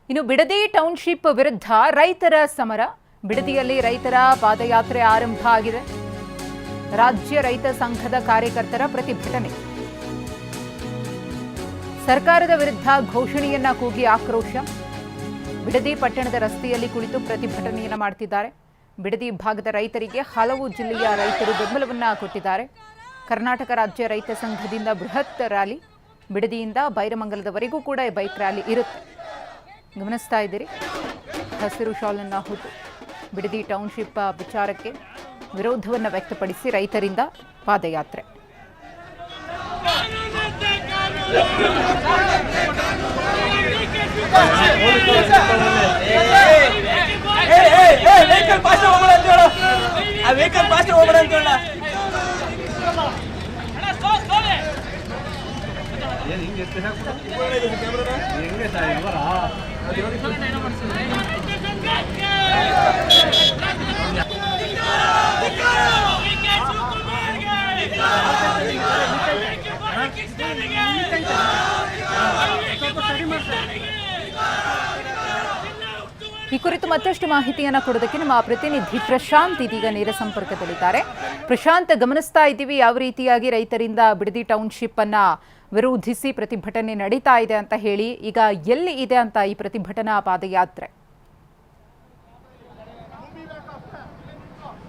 ಇನ್ನು ಬಿಡದಿ ಟೌನ್ಶಿಪ್ ವಿರುದ್ಧ ರೈತರ ಸಮರ. ಬಿಡದಿಯಲ್ಲಿ ರೈತರ ಪಾದಯಾತ್ರೆ ಆರಂಭ ಆಗಿದೆ. ರಾಜ್ಯ ರೈತ ಸಂಘದ ಕಾರ್ಯಕರ್ತರ ಪ್ರತಿಭಟನೆ. ಸರ್ಕಾರದ ವಿರುದ್ಧ ಘೋಷಣೆಯನ್ನ ಕೂಗಿ ಆಕ್ರೋಶ. ಬಿಡದಿ ಪಟ್ಟಣದ ರಸ್ತೆಯಲ್ಲಿ ಕುಳಿತು ಪ್ರತಿಭಟನೆಯನ್ನ ಮಾಡುತ್ತಿದ್ದಾರೆ. ಬಿಡದಿ ಭಾಗದ ರೈತರಿಗೆ ಹಲವು ಜಿಲ್ಲೆಯ ರೈತರು ಬೆಂಬಲವನ್ನ ಕೊಟ್ಟಿದ್ದಾರೆ. ಕರ್ನಾಟಕ ರಾಜ್ಯ ರೈತ ಸಂಘದಿಂದ ಬೃಹತ್ ರ್ಯಾಲಿ. ಬಿಡದಿಯಿಂದ ಬೈರಮಂಗಲದವರೆಗೂ ಕೂಡ ಬೈಕ್ ರ್ಯಾಲಿ ಇರುತ್ತೆ. ಗಮನಿಸ್ತಾ ಇದ್ದೀರಿ, ಹಸಿರು ಶಾಲನ್ನು ಹೊತ್ತು ಬಿಡದಿ ಟೌನ್ಶಿಪ್ ವಿಚಾರಕ್ಕೆ ವಿರೋಧವನ್ನು ವ್ಯಕ್ತಪಡಿಸಿ ರೈತರಿಂದ ಪಾದಯಾತ್ರೆ. ಈ ಕುರಿತು ಮತ್ತಷ್ಟು ಮಾಹಿತಿಯನ್ನು ಕೊಡೋದಕ್ಕೆ ನಮ್ಮ ಪ್ರತಿನಿಧಿ ಪ್ರಶಾಂತ್ ಇದೀಗ ನೇರ ಸಂಪರ್ಕದಲ್ಲಿದ್ದಾರೆ. ಪ್ರಶಾಂತ್, ಗಮನಿಸ್ತಾ ಇದ್ದೀವಿ ಯಾವ ರೀತಿಯಾಗಿ ರೈತರಿಂದ ಬಿಡದಿ ಟೌನ್ಶಿಪ್ ಅನ್ನ ವಿರೋಧಿಸಿ ಪ್ರತಿಭಟನೆ ನಡೀತಾ ಇದೆ ಅಂತ ಹೇಳಿ. ಈಗ ಎಲ್ಲಿ ಇದೆ ಅಂತ ಈ ಪ್ರತಿಭಟನಾ ಪಾದಯಾತ್ರೆ?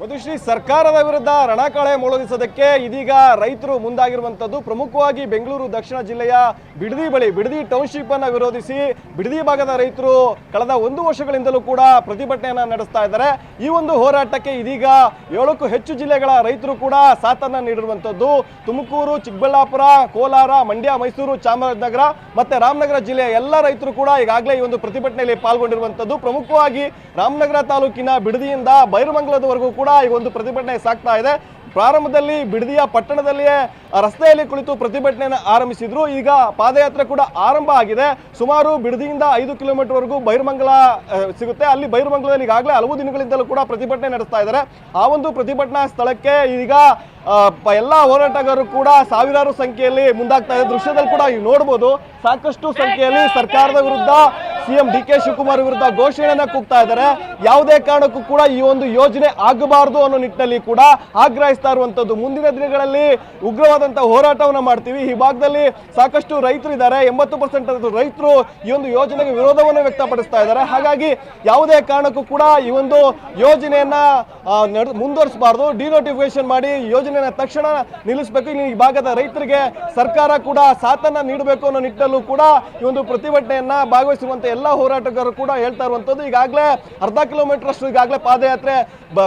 ಮಧುಶ್ರೀ, ಸರ್ಕಾರದ ವಿರುದ್ಧ ರಣಕಳೆ ಮೊಳಗಿಸೋದಕ್ಕೆ ಇದೀಗ ರೈತರು ಮುಂದಾಗಿರುವಂತದ್ದು. ಪ್ರಮುಖವಾಗಿ ಬೆಂಗಳೂರು ದಕ್ಷಿಣ ಜಿಲ್ಲೆಯ ಬಿಡದಿ ಬಳಿ ಬಿಡದಿ ಟೌನ್ಶಿಪ್ ಅನ್ನ ವಿರೋಧಿಸಿ ಬಿಡದಿ ಭಾಗದ ರೈತರು ಕಳೆದ 1 ವರ್ಷಗಳಿಂದಲೂ ಕೂಡ ಪ್ರತಿಭಟನೆಯನ್ನ ನಡೆಸ್ತಾ ಇದ್ದಾರೆ. ಈ ಒಂದು ಹೋರಾಟಕ್ಕೆ ಇದೀಗ 7ಕ್ಕೂ ಹೆಚ್ಚು ಜಿಲ್ಲೆಗಳ ರೈತರು ಕೂಡ ಸಾಥನ್ನ ನೀಡಿರುವಂತದ್ದು. ತುಮಕೂರು, ಚಿಕ್ಕಬಳ್ಳಾಪುರ, ಕೋಲಾರ, ಮಂಡ್ಯ, ಮೈಸೂರು, ಚಾಮರಾಜನಗರ ಮತ್ತೆ ರಾಮನಗರ ಜಿಲ್ಲೆಯ ಎಲ್ಲ ರೈತರು ಕೂಡ ಈಗಾಗಲೇ ಈ ಒಂದು ಪ್ರತಿಭಟನೆಯಲ್ಲಿ ಪಾಲ್ಗೊಂಡಿರುವಂತದ್ದು. ಪ್ರಮುಖವಾಗಿ ರಾಮನಗರ ತಾಲೂಕಿನ ಬಿಡದಿಯಿಂದ ಬೈರಮಂಗಲದವರೆಗೂ ಕೂಡ ಈ ಒಂದು ಪ್ರತಿಭಟನೆ ಸಾಗ್ತಾ ಇದೆ. ಪ್ರಾರಂಭದಲ್ಲಿ ಬಿಡದಿಯ ಪಟ್ಟಣದಲ್ಲಿಯೇ ರಸ್ತೆಯಲ್ಲಿ ಕುಳಿತು ಪ್ರತಿಭಟನೆಯನ್ನು ಆರಂಭಿಸಿದ್ರು. ಈಗ ಪಾದಯಾತ್ರೆ ಕೂಡ ಆರಂಭ ಆಗಿದೆ. ಸುಮಾರು ಬಿಡದಿಯಿಂದ 5 ಕಿಲೋಮೀಟರ್ ವರೆಗೂ ಬೈರಮಂಗಲ ಸಿಗುತ್ತೆ. ಅಲ್ಲಿ ಬೈರಮಂಗಲದಲ್ಲಿ ಈಗಾಗಲೇ ಹಲವು ದಿನಗಳಿಂದಲೂ ಕೂಡ ಪ್ರತಿಭಟನೆ ನಡೆಸ್ತಾ ಇದ್ದಾರೆ. ಆ ಒಂದು ಪ್ರತಿಭಟನಾ ಸ್ಥಳಕ್ಕೆ ಈಗ ಎಲ್ಲ ಹೋರಾಟಗಾರರು ಕೂಡ ಸಾವಿರಾರು ಸಂಖ್ಯೆಯಲ್ಲಿ ಮುಂದಾಗ್ತಾ ಇದೆ. ದೃಶ್ಯದಲ್ಲಿ ಕೂಡ ನೋಡಬಹುದು, ಸಾಕಷ್ಟು ಸಂಖ್ಯೆಯಲ್ಲಿ ಸರ್ಕಾರದ ವಿರುದ್ಧ ಸಿಎಂ ಡಿ.ಕೆ. ಶಿವಕುಮಾರ್ ವಿರುದ್ಧ ಘೋಷಣೆಯನ್ನ ಕೂಗ್ತಾ ಇದ್ದಾರೆ. ಯಾವುದೇ ಕಾರಣಕ್ಕೂ ಕೂಡ ಈ ಒಂದು ಯೋಜನೆ ಆಗಬಾರದು ಅನ್ನೋ ನಿಟ್ಟಿನಲ್ಲಿ ಕೂಡ ಆಗ್ರಹಿಸ್ತಾ ಇರುವಂತದ್ದು. ಮುಂದಿನ ದಿನಗಳಲ್ಲಿ ಉಗ್ರವಾದಂತಹ ಹೋರಾಟವನ್ನ ಮಾಡ್ತೀವಿ. ಈ ಭಾಗದಲ್ಲಿ ಸಾಕಷ್ಟು ರೈತರು ಇದ್ದಾರೆ. 80% ರೈತರು ಈ ಒಂದು ಯೋಜನೆಗೆ ವಿರೋಧವನ್ನು ವ್ಯಕ್ತಪಡಿಸ್ತಾ ಇದ್ದಾರೆ. ಹಾಗಾಗಿ ಯಾವುದೇ ಕಾರಣಕ್ಕೂ ಕೂಡ ಈ ಒಂದು ಯೋಜನೆಯನ್ನ ಮುಂದುವರಿಸಬಾರದು, ಡಿನೋಟಿಫಿಕೇಶನ್ ಮಾಡಿ ಯೋಜನೆಯನ್ನ ತಕ್ಷಣ ನಿಲ್ಲಿಸಬೇಕು. ಈ ಭಾಗದ ರೈತರಿಗೆ ಸರ್ಕಾರ ಕೂಡ ಸಾಥನ್ನ ನೀಡಬೇಕು ಅನ್ನೋ ನಿಟ್ಟಿನಲ್ಲೂ ಕೂಡ ಈ ಒಂದು ಪ್ರತಿಭಟನೆಯನ್ನ ಭಾಗವಹಿಸುವಂತ ಎಲ್ಲ ಹೋರಾಟಗಾರರು ಕೂಡ ಹೇಳ್ತಾ ಇರುವಂತದ್ದು. ಈಗಾಗಲೇ ಅರ್ಧ ಕಿಲೋಮೀಟರ್ ಅಷ್ಟು ಈಗಾಗಲೇ ಪಾದಯಾತ್ರೆ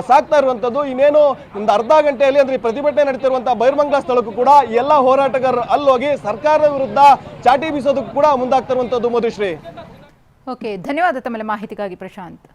ಸಾಗ್ತಾ ಇರುವಂತದ್ದು. ಇನ್ನೇನು ಒಂದು ಅರ್ಧ ಗಂಟೆಯಲ್ಲಿ ಅಂದ್ರೆ ಪ್ರತಿಭಟನೆ ನಡೀತಿರುವಂತಹ ಬೈರಮಂಗಲ ಸ್ಥಳಕ್ಕೂ ಕೂಡ ಎಲ್ಲ ಹೋರಾಟಗಾರರು ಅಲ್ಲೋಗಿ ಸರ್ಕಾರದ ವಿರುದ್ಧ ಚಾಟಿ ಬೀಸೋದಕ್ಕೂ ಕೂಡ ಮುಂದಾಗ್ತಾ ಇರುವಂತದ್ದು. ಮಧುಶ್ರೀ, ಓಕೆ, ಧನ್ಯವಾದ ತಮ್ಮ ಮಾಹಿತಿಗಾಗಿ ಪ್ರಶಾಂತ್.